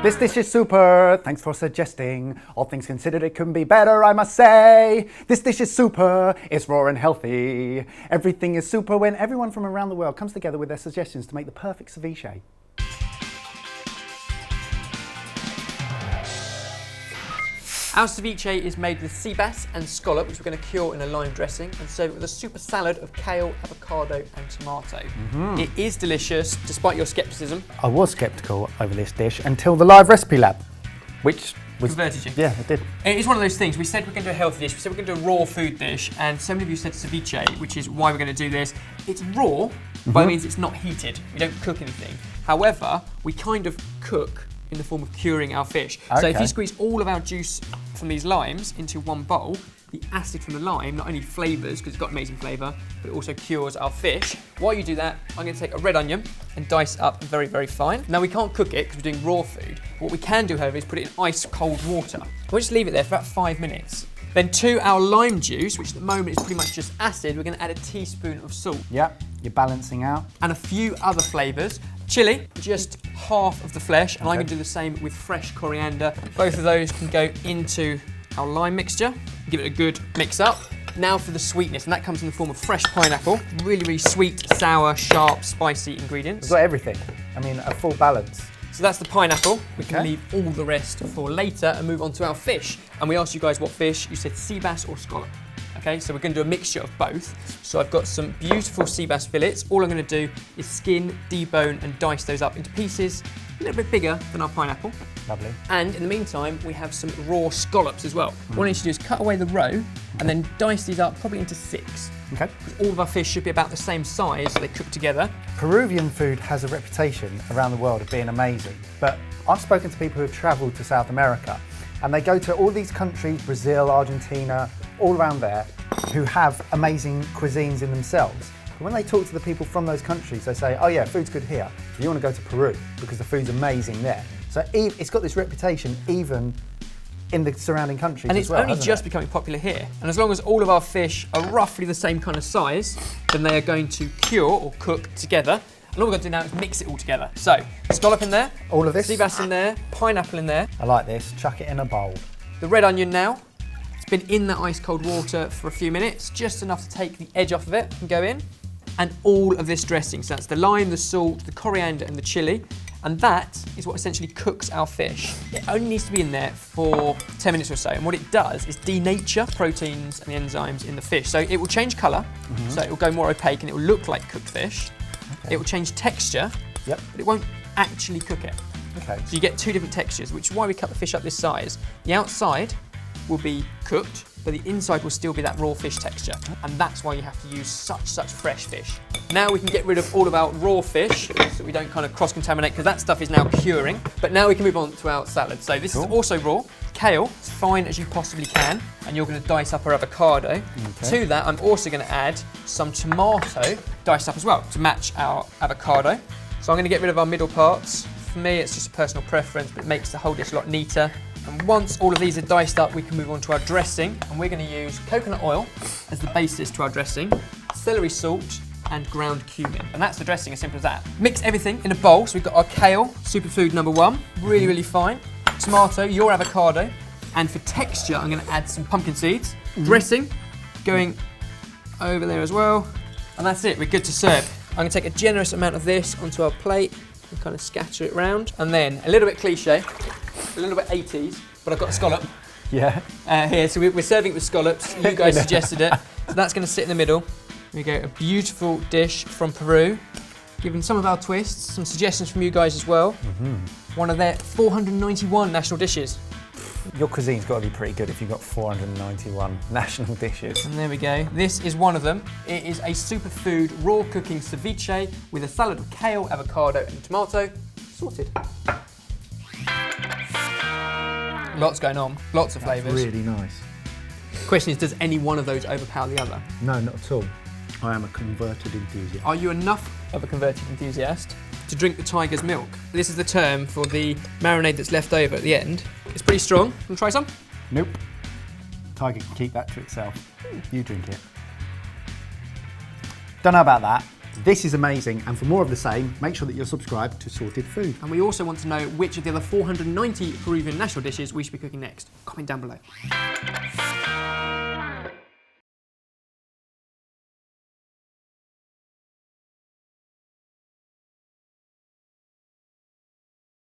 This dish is super, thanks for suggesting. All things considered, it couldn't be better, I must say. This dish is super, it's raw and healthy. Everything is super when everyone from around the world comes together with their suggestions to make the perfect ceviche. Our ceviche is made with sea bass and scallop, which we're going to cure in a lime dressing and serve it with a super salad of kale, avocado and tomato. It is delicious, despite your scepticism. I was sceptical over this dish until the live recipe lab, which was... Converted you. Yeah, it did. It is one of those things. We said we're going to do a healthy dish, we said we're going to do a raw food dish, and so many of you said ceviche, which is why we're going to do this. It's raw, but it means it's not heated. We don't cook anything. However, we kind of cook in the form of curing our fish. Okay. So if you squeeze all of our juice from these limes into one bowl, the acid from the lime not only flavours, because it's got amazing flavour, but it also cures our fish. While you do that, I'm going to take a red onion and dice up very, very fine. Now we can't cook it because we're doing raw food. What we can do, however, is put it in ice cold water. We'll just leave it there for about 5 minutes. Then to our lime juice, which at the moment is pretty much just acid, we're going to add a teaspoon of salt. Yep, you're balancing out. And a few other flavours. Chili, just half of the flesh, and I'm going to do the same with fresh coriander. Both of those can go into our lime mixture. Give it a good mix up. Now for the sweetness, and that comes in the form of fresh pineapple. Really, really sweet, sour, sharp, spicy ingredients. We've got everything. I mean, a full balance. So that's the pineapple. We can leave all the rest for later and move on to our fish. And we asked you guys what fish. You said sea bass or scallop. Okay, so we're going to do a mixture of both. So I've got some beautiful sea bass fillets. All I'm going to do is skin, debone and dice those up into pieces a little bit bigger than our pineapple. Lovely. And in the meantime, we have some raw scallops as well. What I need to do is cut away the roe and then dice these up probably into 6. Okay. All of our fish should be about the same size so they cook together. Peruvian food has a reputation around the world of being amazing, but I've spoken to people who have travelled to South America and they go to all these countries, Brazil, Argentina, all around there, who have amazing cuisines in themselves. But when they talk to the people from those countries, they say, oh yeah, food's good here. You want to go to Peru because the food's amazing there. So it's got this reputation even in the surrounding countries and as well. And it's only just becoming popular here. And as long as all of our fish are roughly the same kind of size, then they are going to cure or cook together. And all we've got to do now is mix it all together. So, scallop in there. All of this? Sea bass in there. Pineapple in there. I like this. Chuck it in a bowl. The red onion now. It's been in that ice cold water for a few minutes, just enough to take the edge off of it and go in. And all of this dressing. So that's the lime, the salt, the coriander and the chili. And that is what essentially cooks our fish. It only needs to be in there for 10 minutes or so. And what it does is denature proteins and the enzymes in the fish. So it will change colour, so it will go more opaque and it will look like cooked fish. Okay. It will change texture, but it won't actually cook it. Okay. So you get 2 different textures, which is why we cut the fish up this size. The outside will be cooked, but the inside will still be that raw fish texture. And that's why you have to use such fresh fish. Now we can get rid of all of our raw fish so we don't kind of cross-contaminate because that stuff is now curing. But now we can move on to our salad. So this is also raw. Kale, as fine as you possibly can. And you're going to dice up our avocado. Okay. To that, I'm also going to add some tomato diced up as well to match our avocado. So I'm going to get rid of our middle parts. For me, it's just a personal preference, but it makes the whole dish a lot neater. And once all of these are diced up, we can move on to our dressing. And we're going to use coconut oil as the basis to our dressing, celery salt, and ground cumin. And that's the dressing, as simple as that. Mix everything in a bowl. So we've got our kale, superfood number 1, really, really fine. Tomato, your avocado. And for texture, I'm going to add some pumpkin seeds. Dressing going over there as well. And that's it, we're good to serve. I'm going to take a generous amount of this onto our plate and kind of scatter it around. And then, a little bit cliche, a little bit 80s, but I've got a scallop. Yeah. Here, so we're serving it with scallops. You guys suggested it. So that's going to sit in the middle. Here we go, a beautiful dish from Peru. Given some of our twists, some suggestions from you guys as well. One of their 491 national dishes. Your cuisine's got to be pretty good if you've got 491 national dishes. And there we go. This is one of them. It is a superfood raw cooking ceviche with a salad of kale, avocado and tomato. Sorted. Lots going on, lots of flavours. Really nice. Question is, does any one of those overpower the other? No, not at all. I am a converted enthusiast. Are you enough of a converted enthusiast to drink the tiger's milk? This is the term for the marinade that's left over at the end. It's pretty strong. Want to try some? Nope. Tiger can keep that to itself. You drink it. Don't know about that. This is amazing, and for more of the same, make sure that you're subscribed to Sorted Food. And we also want to know which of the other 490 Peruvian national dishes we should be cooking next. Comment down below.